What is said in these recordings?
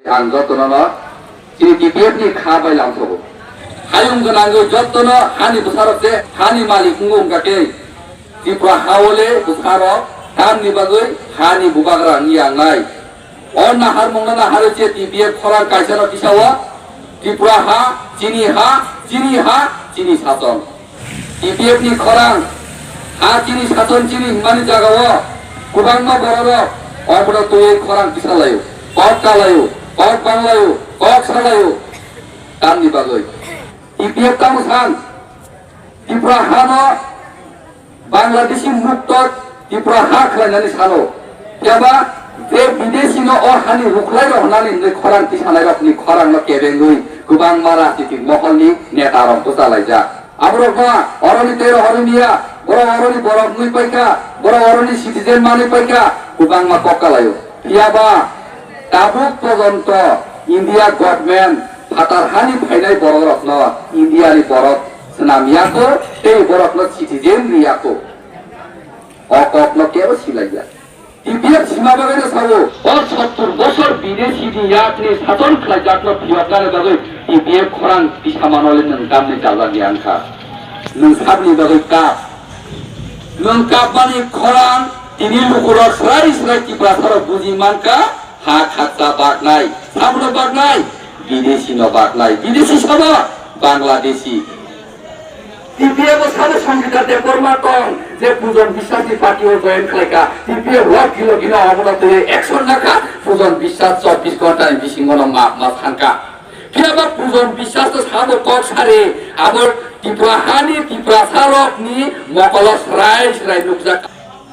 ang jotono no chini TPF ni kha bai lamsobo hayung gonango jotono hani busarokse hani malik ngum kake Tripura hawole busarok tan ni bagoi hani bubagra ni angai on nahar mongna nahar che TPF khora kaisano kisawa Tripura ha chini sason TPF ni khorang ha chini sason chini mani jagawo kubangma bororo obodo toy khorang kisalayo kok kalayo kok banglayo kok salayo tan ni bagoi TPF tamusan Tripura ha no Bangladeshi mukto Tripura ha khlainani sano yaba যে বিদেশি ন অ হানি রুখলাই রহনানি নে খরাং কিসানাই রকনি খরাং ন কেবেঙ্গুই গোবাং মারা তিতি মহলনি নেতা রং তো চালাই যা আবরক না অরনি তের হরনিয়া বড় অরনি বড় মুই পাইকা বড় অরনি সিটিজেন মানি পাইকা গোবাং মা কক্কালায়ো ইয়াবা তাবুক পর্যন্ত ইন্ডিয়া গভর্নমেন্ট ফাতার হানি ফাইনাই বড় রত্ন ইন্ডিয়ানি বড় নামিয়াকো এই বড় রত্ন সিটিজেন রিয়াকো অকপ্ন কেও সিলাইয়া TPF সীমা বাগানে সাবো আর 70 বছর বিদেশি ইয়াকনি শাসন খাই জাতনো ভিয়াকারে বাগৈ TPF খরাং দিশামানলে নং গামনি জালানি আংখা নং সাবনি বাগৈ কাপ নং কাপমানি খরাং তিনি লুকুর সরাই সরাই টিপা সর বুজি মানকা হা খাতা বাগনাই সাবনো বাগনাই বিদেশি ন বাগনাই বিদেশি সাবা বাংলাদেশি TPF সালে সংবিধানে পরমাতন যে পূজন বিশ্বাসী পার্টি ও জয়েন খাইকা TPF ওয়াক কিলো কিলো অবনতে অ্যাকশন রাখা পূজন বিশ্বাস 24 ঘন্টায় বিসিংগন মা থানকা কিবা পূজন বিশ্বাস তো সাবো কক সারে আবার ত্রিপুরা হানি ত্রিপুরা সারকনি মকলস রাই নুকজা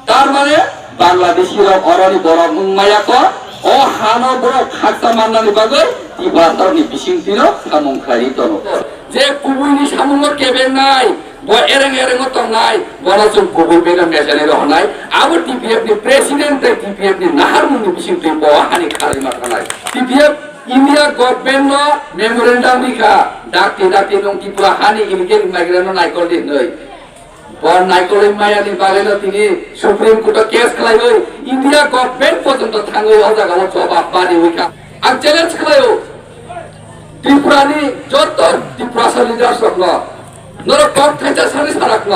তার মানে বাংলাদেশির অরনি বড় মুংমায়াক ও হানো বড় খাতা মাননানি বাগৈ ত্রিপুরা সারকনি বিসিংতিনো সামুং খারি তনো যে কুবুইনি সামুঙ্গর কেবেন নাই এরেং তো নাই বড়জন কুবুই বেনা মেজানি রহনাই আবার TPF নি প্রেসিডেন্ট TPF নি নাহার মুনি বিসিং তুই বহানি খারি মাথা নাই TPF ইন্ডিয়া গভর্নমেন্ট মেমোরেন্ডাম লিখা ডাকতে নং ত্রিপুরা হানি ইলিগেল মাইগ্রেন্ট নাইকল দিন নই বর নাইকল মায়ানি বাগেল তিনি সুপ্রিম কোর্ট কেস খালাই হই ইন্ডিয়া গভর্নমেন্ট পর্যন্ত থাঙ্গই অজাগাও জবাব বানি হইকা আর চ্যালেঞ্জ খালাইও ত্রিপুরানি যত ত্রিপুরা লিডার সকল নর কম খাইতা সারি সারাকল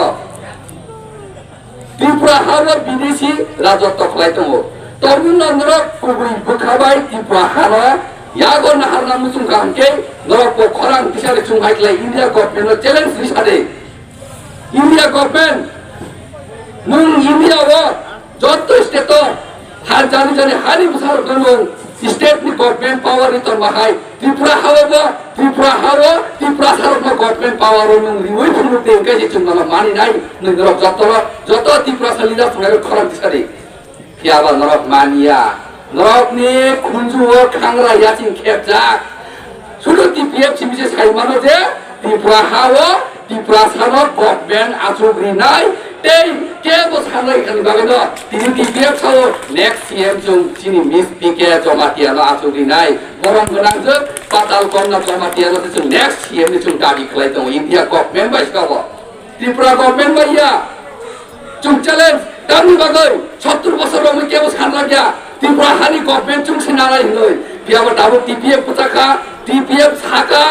ত্রিপুরা হাওয়ার বিদেশি রাজত্ব খালাই দङ তরমুন নর কুবুই বখাবাই ত্রিপুরা হাওয়া ইয়াগর নাহার নাম মুসুম গামকে নর খরাং বিসারে চুংহাইলাই ইন্ডিয়া গভর্নমেন্ট চ্যালেঞ্জ বিসারে ইন্ডিয়া গভর্নমেন্ট নুন ইন্ডিয়া ও যত স্টেট হার জানি হারি বুসার গণ স্টেট নি গভর্নমেন্ট পাওয়ার নি তোর মাহাই ত্রিপুরা হাওয়া ত্রিপুরা সারক গভর্নমেন্ট পাওয়ার নুন রিওই ফুলতে এঙ্কাই চুংনা মানি নাই নুন রক যত ত্রিপুরা লিডার ফুলাই খরাং বিসারে কিয়াবা নরক মানিয়া নরক নি খুনজু ও খাংরা ইয়াচিং খেপজাক শুধু TPF সিমিসে সাইমানো যে ত্রিপুরা হাওয়া ত্রিপুরা সারক গভর্নমেন্ট আচুগ্রি নাই তেই কে বসানো এখানে বাগে ন তিনি TPF সাও নেক্সট CM জং চিনি মিস পিকে জমাতিয়ানো আচুগ্রি নাই বরং গনাং যে পাতাল কন্যা জমাতিয়ানো যে নেক্সট CM নি জং দাবি খালাই দङ ইন্ডিয়া গভর্নমেন্ট বাইসকাবো ত্রিপুরা গভর্নমেন্ট বাইয়া জং চ্যালেঞ্জ দামি বাগৈ 70 বছর রমি কে বসানো গিয়া ত্রিপুরা হানি গভর্নমেন্ট জং সিনালাই হই বিয়াবো দাবো TPF পতাকা TPF সাকা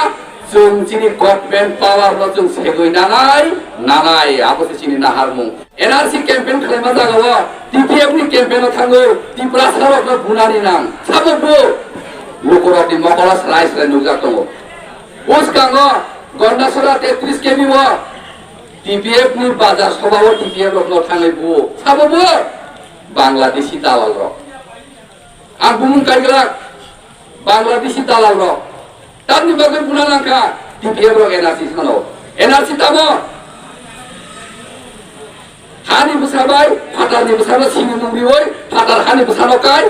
जों चिनि गभर्नमेंट पावर ल जों सेगै नानाय आबोसे चिनि नाहारमु NRC कैंपेन खालामना जागाव TPF नि कैंपेन थाङो त्रिपुरा सारक बुनानि नाम साबो लोकरनि मकलास राइस रे नुजा दङ उसकाङ गन्डासरा 33 केबि व TPF नि बाजार सभाव TPF ल थाङै बु साबो बांग्लादेशी दालाल र आं बुमुं काइगला बांग्लादेशी दालाल र तानि बागै बुनालांखा TPF रो NRC सानो NRC ताबो हानि बुसाबाय फाटारनि बुसाबा सिनि नुबि ओइ फाटार हानि बुसानो काय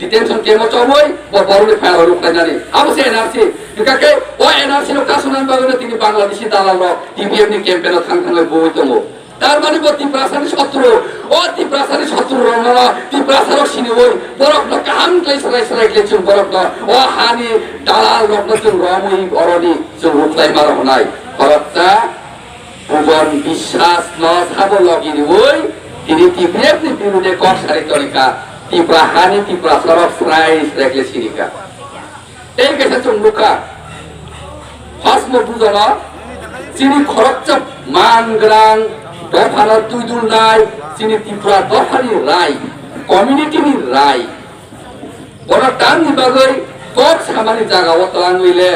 डिटेंशन केमो चबोय बरले फायर रुखायनानि आबसे NRC बिकाके ओ NRC रो कासुनान बागै तिनि बांग्लादेशी दालाल रो TPF नि कैंपेन थांथांलै बय दङ तार माने ত্রিপুরাসানি শত্রু ও ত্রিপুরাসানি শত্রু রঙ ত্রিপুরাসারক সিনি ওই বরফ ন কাম কাই সরাই লেচুন বরফ ন ও হানি দালাল রত্ন চুন রমই অরনি চুন রুতাই মার হনাই বরফটা ভুবন বিশ্বাস ন সাব লগিনি ওই তিনি TPF নি বিরুদ্ধে কক সারি তরিকা ত্রিপুরা হানি ত্রিপুরা সরক সরাই রেখলে সিরিকা এই গেছে চুম্বুকা ফাসমো বুঝানো চিনি খরকচাপ মানগ্রাং দফানা তুইদুল নাই চিনি ত্রিপুরা দফানি রায় কমিউনিটিनि রায় বড় টানनि बागै কক সামানি জায়গা অতলাং লইলে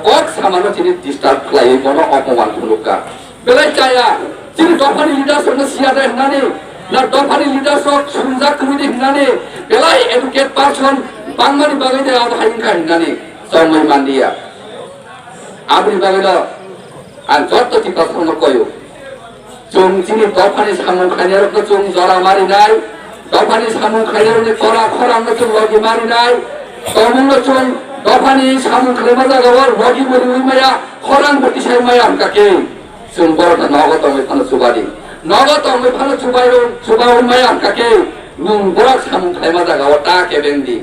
কক সামানো চিনি ডিস্টার্ব খালাই বড় অপমান হলুকা বেলাই চায়া চিনি দফানি লিডারশিপ সিয়াদা হনানি না দফানি লিডারশিপ সুনজা কমিটি হনানি বেলাই এডুকেট পারসন বাংমানি बागै দে আবহাইনকা হনানি সময় মান্দিয়া আপনি बागैल आं जत्त टिका संग कयो जों चिनि दफानि सामु खायनायरखौ जों जरा मारिनाय दफानि सामु खायनायरनि खरा खरांनो जों लगे मारिनाय तमुंनो जों दफानि सामु खायमा जागावर लगे मरि माया खरां बतिसाय माया हमकाके जों बरता नगत अंगै फानो सुबादि नगत अंगै फानो सुबायो सुबाव माया हमकाके नुं बरक सामु खायमा जागावर ता केबेंदि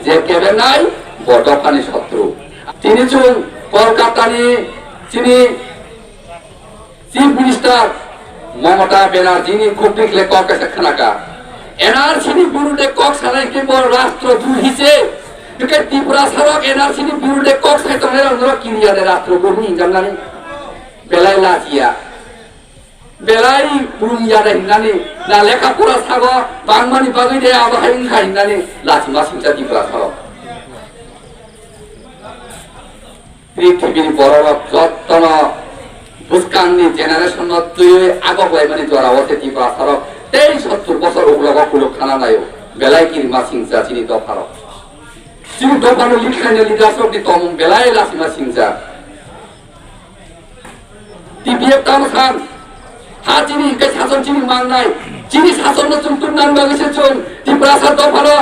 जे केबेनाय ब दफानि शत्रु तिनि जों कलकातानि चिनी चीफ मिनिस्टर ममता बेनार्जी खुबनिकले ककेसे खानाका एनआरसी विरुद्धे कक सानायके बर राष्ट्रद्रोही हिसे बिके त्रिपुरा सरक एनआरसी विरुद्धे कक सायतने रंद्र किरियादे राष्ट्रद्रोही हिंजामनानै बेलाय लाजिया बेलाय बुरुमियादे हिंनानै ना लेखा फरा सागो बांमानि बागै दे आबहायिंखा हिंनानै लाजिमा सिंसा त्रिपुरा सरक पृथ्वीनि बरफ जत्तन बुस्कांनि जेनारेशन तुय आगकलाय माने जरावते त्रिपुरा सरक 70 বছর ওগুলো কুলো খানা নাইও বেলাই কি মাসিংসা চিনি দফার চিনি দফানো লিখানে লিডারশিপ দি তম বেলাই লাসিমা সিংসা টিপিএফ তামখান হা চিনি কে শাসন চিনি মাংনাই চিনি শাসন ন চুমতুন নাম বাগিছে চুন ত্রিপুরা সর দফানো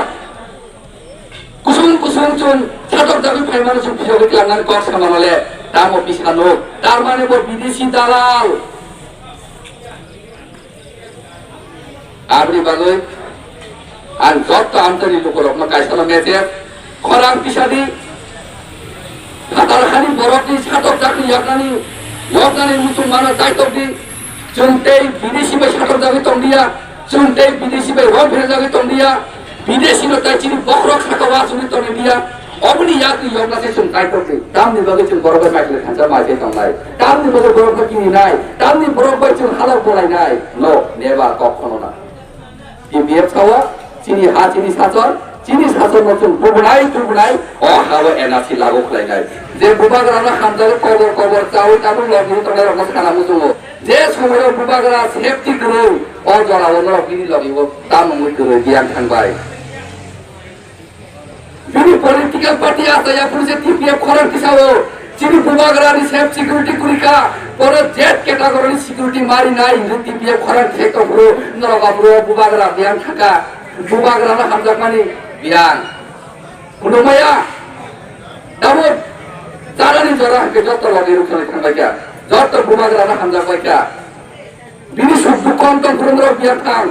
কুসুম কুসুম চুন ছাতক দাবি ফাইমানো চুন ফিজগত লাংনান কর সামানলে দামো পিছানো তার মানে বড় বিদেশি দালাল আপনি বাগৈ আর যত আন্তরিক লোকের আপনার কাইসালা মেয়েছে খরাং পিসাদি হাতারখানি বরফনি ছাতক চাকরি আপনানি মুসলমানের দায়িত্ব দি চুনতেই বিদেশি বাই ছাতক যাবে তন্দিয়া চুনতেই বিদেশি বাই রং ফেরে যাবে তন্দিয়া বিদেশি নো তাই চিনি বখরক খাকাওয়া শুনি তনে দিয়া অবনি ইয়াকি ইয়গনাসে চুন দায়িত্ব দি দামনি বাগৈ চুন বরফে মাইলে খাঁচা মাইতে তংলাই দামনি বাগৈ বরফ কিনি নাই দামনি বরফ বাই চুন হালাও বলাই নাই নো নেবা কখনো না টিপিএফ ছাওয়া চিনি হা চিনি সাচর নতুন বুবনাই ও হাওয়া এনআরসি লাগু খাইনাই যে বুবাগরানা হামজারে কবর চাউই তাবু লগি তলে রকম খানা মুজুলো যে সময় বুবাগরা সেফটি করে ও জড়াও ন বিনি লগিব তামুই করে জ্ঞান থাকবাই বিনি পলিটিক্যাল পার্টি আছে या পুলিশে টিপিএফ খরন কিসাও চিনি বুবাগরানি সেফ সিকিউরিটি কুরিকা পরে জেড ক্যাটাগরি সিকিউরিটি মারি নাই টিপিএফ খরন থেকে পুরো নরগাপুর বুবাগরা জ্ঞান থাকা বুবাগরানা হামজামানি biang kunomaya namun carani jora ke joto lagi rukhane thangbaika joto bumagrana hamjabaika bini subbu konton kurundro biar thang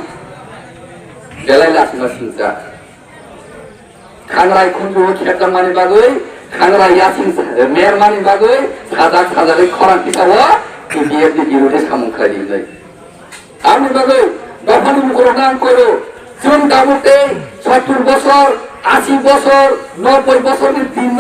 belai lasima singsa khangrai khundu khedam mani bagoi khangrai yasin mer mani bagoi sajak sajare khoran pisawa biar di birude samung khari jai amni bagoi dofani mukoran koro চুন দামুতে 70 বছর 80 বছর 90 বছরের দিন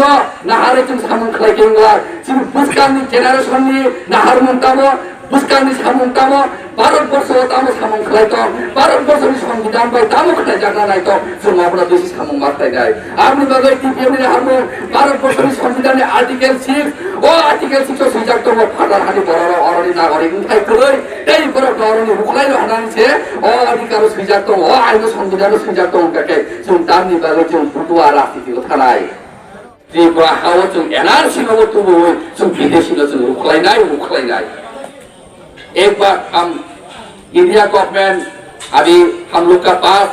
নাহারে চুন সামুন খাই কেংলা চুন বুসকানি generation নি নাহার মুনতামো বুসকানি সামুনতামো 12 বছর তামো সামুন খাই তো 12 বছরের সংবিধান বাই তামো খাই জানা নাই তো চুন আমরা বেশি সামুন মারতাই নাই আপনি বাগাই টিপিএম নি হামো 12 বছরের সংবিধানে আর্টিকেল 6 ও আর্টিকেল 6 সুজাক তো ফাটার হানি বড় অরনি নাগরিক উঠাই কই এই বড় অরনি রুখলাই হানানিছে ও অধিকার সুজাক তো ও আইন সংবিধান সুজাক তো কাকে চুন তামনি বাগাই চুন ফুটুয়া রাজনীতি থানাই ত্রিপুরা হাওয়া चुन एनआरसी में वो तुम वो चुन विदेशी लोग चुन रुखलाई नहीं एक बार हम इंडिया गवर्नमेंट अभी हम लोग का पास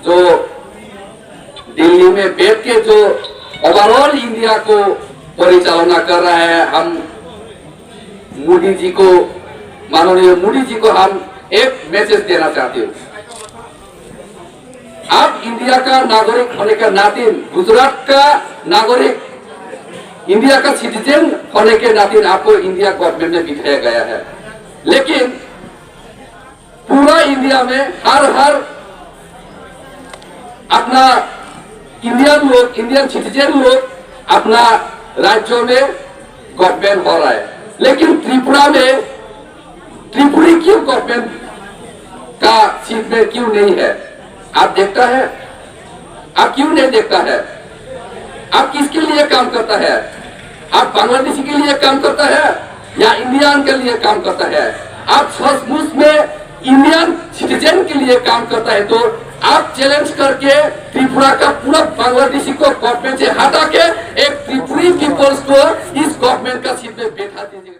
जो दिल्ली में बैठ के जो ओवरऑल इंडिया को परिचालना कर रहा है हम मोदी जी को माननीय मोदी जी को हम एक मैसेज देना चाहते हैं आप इंडिया का नागरिक होने का नाते गुजरात का नागरिक इंडिया का सिटीजन होने के नाते आपको इंडिया गवर्नमेंट में बिठाया गया है लेकिन पूरा इंडिया में हर अपना इंडियन सिटीजन लोग अपना राज्यों में गवर्नमेंट हो रहा है, लेकिन त्रिपुरा में त्रिपुरी क्यों गवर्नमेंट का सीट में क्यों नहीं है? आप देखता है? आप क्यों नहीं देखता है? आप किसके लिए काम करता है? आप बांग्लादेशी के लिए काम करता है या इंडियन के लिए काम करता है? आप सचमुच में इंडियन सिटीजन के लिए काम करता है तो आप चैलेंज करके त्रिपुरा का पूरा बांग्लादेशी को गवर्नमेंट से हटा के एक त्रिपुरी पीपल्स को इस गवर्नमेंट का सीट में बैठा दीजिए।